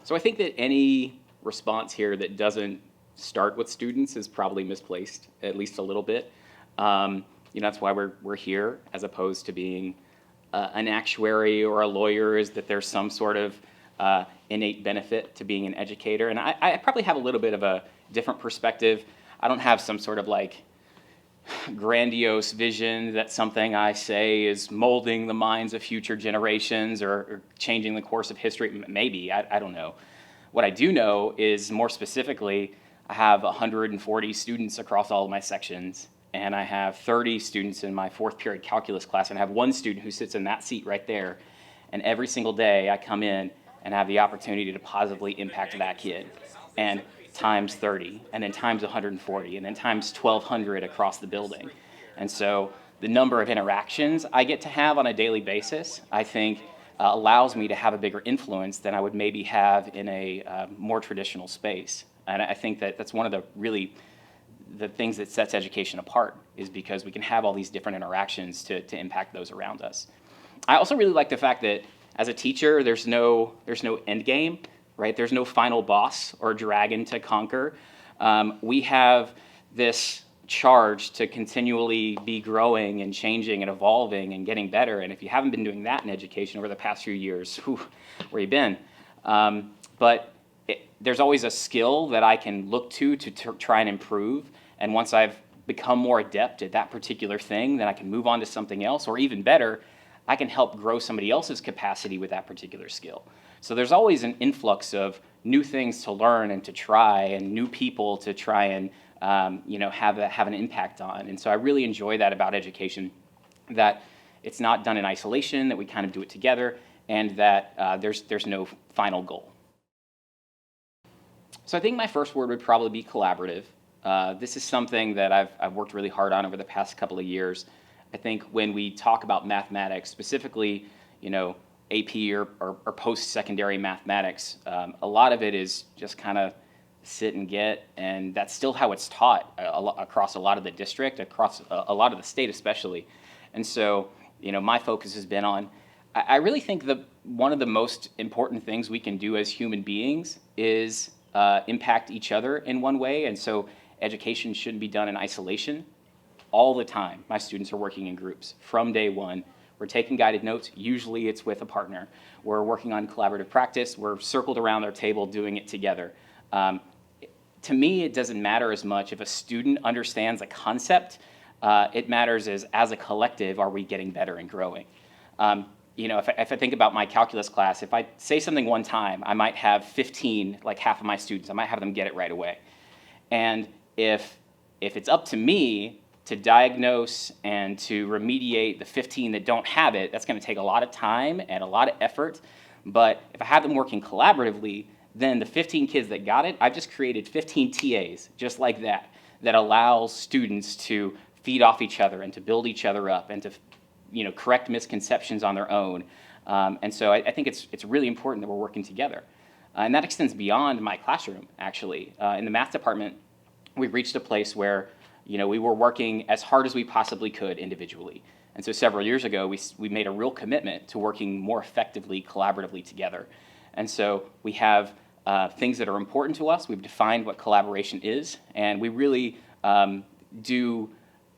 So I think that any response here that doesn't start with students is probably misplaced, at least a little bit. That's why we're here, as opposed to being an actuary or a lawyer, is that there's some sort of innate benefit to being an educator. And I probably have a little bit of a different perspective. I don't have some sort of like grandiose vision that something I say is molding the minds of future generations or changing the course of history. Maybe, I don't know. What I do know is, more specifically, I have 140 students across all of my sections, and I have 30 students in my fourth period calculus class, and I have one student who sits in that seat right there. And every single day I come in and have the opportunity to positively impact that kid. And times 30, and then times 140, and then times 1,200 across the building. And so the number of interactions I get to have on a daily basis, I think, allows me to have a bigger influence than I would maybe have in a more traditional space. And I think that that's one of the things that sets education apart, is because we can have all these different interactions to impact those around us. I also really like the fact that as a teacher, there's no end game. Right? There's no final boss or dragon to conquer. We have this charge to continually be growing and changing and evolving and getting better. And if you haven't been doing that in education over the past few years, where you been? There's always a skill that I can look to try and improve. And once I've become more adept at that particular thing, then I can move on to something else, or even better, I can help grow somebody else's capacity with that particular skill. So there's always an influx of new things to learn and to try, and new people to try and have an impact on. And so I really enjoy that about education, that it's not done in isolation, that we kind of do it together, and that there's no final goal. So I think my first word would probably be collaborative. This is something that I've worked really hard on over the past couple of years. I think when we talk about mathematics, specifically, AP or post-secondary mathematics, a lot of it is just kind of sit and get, and that's still how it's taught across a lot of the district, across a lot of the state especially. And so, my focus has been on, I really think that one of the most important things we can do as human beings is impact each other in one way. And so education shouldn't be done in isolation. All the time, my students are working in groups from day one. We're taking guided notes. Usually it's with a partner. We're working on collaborative practice. We're circled around our table doing it together. To me, it doesn't matter as much if a student understands a concept. It matters as a collective, are we getting better and growing? If I think about my calculus class, if I say something one time, I might have 15, like half of my students, I might have them get it right away. And if it's up to me to diagnose and to remediate the 15 that don't have it, that's going to take a lot of time and a lot of effort. But if I have them working collaboratively, then the 15 kids that got it, I've just created 15 TAs just like that allows students to feed off each other and to build each other up and to correct misconceptions on their own. And so I think it's really important that we're working together. And that extends beyond my classroom, actually. In the math department, we've reached a place where we were working as hard as we possibly could individually. And so several years ago, we made a real commitment to working more effectively, collaboratively together. And so we have things that are important to us. We've defined what collaboration is, and we really do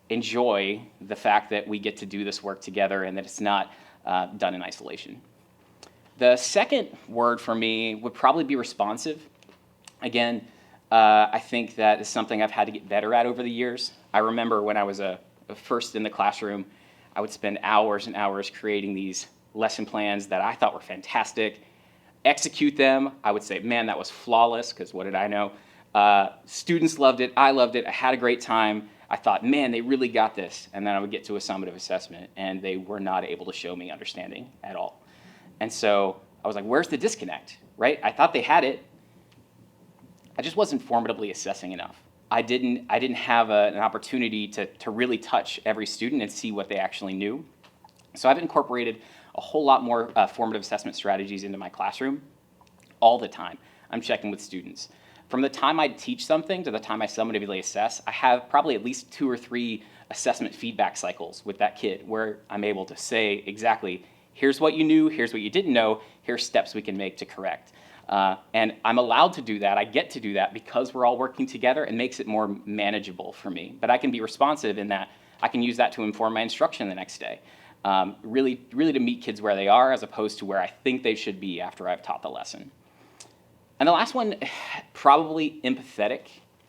enjoy the fact that we get to do this work together and that it's not done in isolation. The second word for me would probably be responsive. Again, I think that is something I've had to get better at over the years. I remember when I was first in the classroom, I would spend hours and hours creating these lesson plans that I thought were fantastic, execute them. I would say, man, that was flawless, because what did I know? Students loved it, I loved it, I had a great time. I thought, man, they really got this. And then I would get to a summative assessment, and they were not able to show me understanding at all. And so I was like, where's the disconnect, right? I thought they had it. I just wasn't formatively assessing enough. I didn't have an opportunity to really touch every student and see what they actually knew. So I've incorporated a whole lot more formative assessment strategies into my classroom all the time. I'm checking with students. From the time I teach something to the time I summatively assess, I have probably at least 2 or 3 assessment feedback cycles with that kid where I'm able to say exactly, here's what you knew, here's what you didn't know, here's steps we can make to correct. And I'm allowed to do that. I get to do that because we're all working together. It makes it more manageable for me. But I can be responsive in that I can use that to inform my instruction the next day. Really to meet kids where they are as opposed to where I think they should be after I've taught the lesson. And the last one, probably empathetic.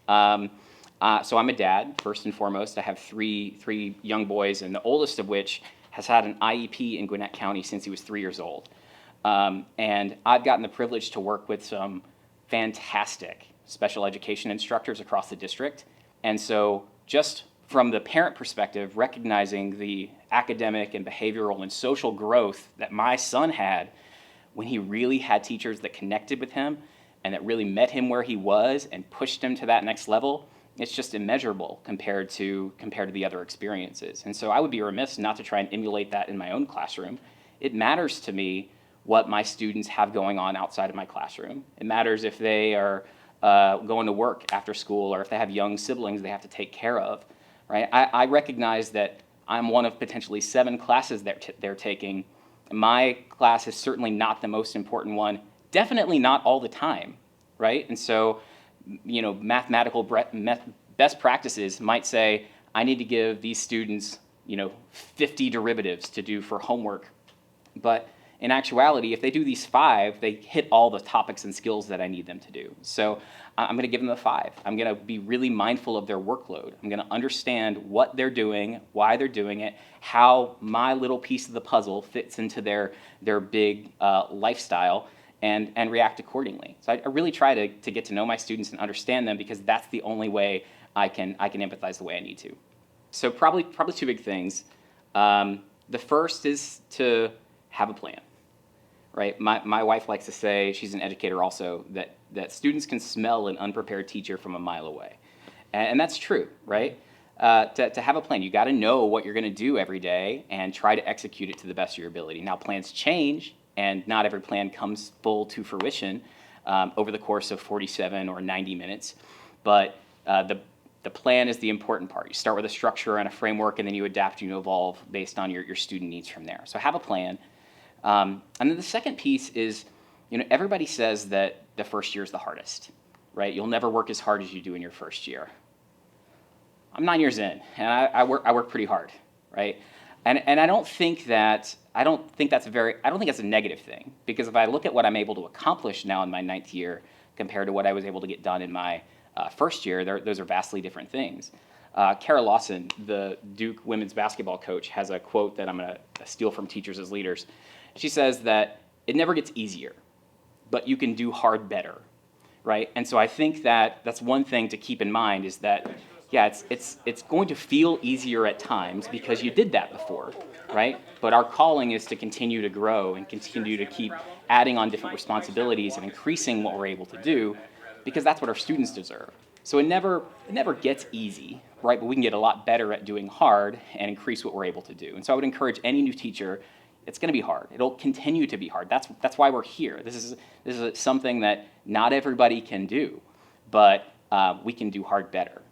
So I'm a dad, first and foremost. I have three young boys, and the oldest of which has had an IEP in Gwinnett County since he was 3 years old. And I've gotten the privilege to work with some fantastic special education instructors across the district. And so just from the parent perspective, recognizing the academic and behavioral and social growth that my son had when he really had teachers that connected with him and that really met him where he was and pushed him to that next level, it's just immeasurable compared to the other experiences. And so I would be remiss not to try and emulate that in my own classroom. It matters to me what my students have going on outside of my classroom. It matters if they are going to work after school or if they have young siblings they have to take care of, right? I recognize that I'm one of potentially 7 classes they're taking. My class is certainly not the most important one, definitely not all the time, right? And so, mathematical best practices might say, I need to give these students, 50 derivatives to do for homework. But in actuality, if they do these 5, they hit all the topics and skills that I need them to do. So I'm going to give them a 5. I'm going to be really mindful of their workload. I'm going to understand what they're doing, why they're doing it, how my little piece of the puzzle fits into their big lifestyle, and react accordingly. So I really try to get to know my students and understand them because that's the only way I can empathize the way I need to. So probably 2 big things. The first is to have a plan, right? My wife likes to say, she's an educator also, that students can smell an unprepared teacher from a mile away. And that's true, right? To have a plan, you got to know what you're going to do every day and try to execute it to the best of your ability. Now, plans change, and not every plan comes full to fruition over the course of 47 or 90 minutes. But the plan is the important part. You start with a structure and a framework, and then you adapt and you evolve based on your student needs from there. So have a plan. And then the second piece is, everybody says that the first year is the hardest, right? You'll never work as hard as you do in your first year. I'm 9 years in, and I work pretty hard, right? And I don't think that's a negative thing, because if I look at what I'm able to accomplish now in my 9th year compared to what I was able to get done in my first year, those are vastly different things. Kara Lawson, the Duke women's basketball coach, has a quote that I'm going to steal from Teachers as Leaders. She says that it never gets easier, but you can do hard better, right? And so I think that that's one thing to keep in mind is that, yeah, it's going to feel easier at times because you did that before, right? But our calling is to continue to grow and continue to keep adding on different responsibilities and increasing what we're able to do, because that's what our students deserve. So it never gets easy, right? But we can get a lot better at doing hard and increase what we're able to do. And so I would encourage any new teacher, it's going to be hard. It'll continue to be hard. That's why we're here. This is something that not everybody can do, but we can do hard better.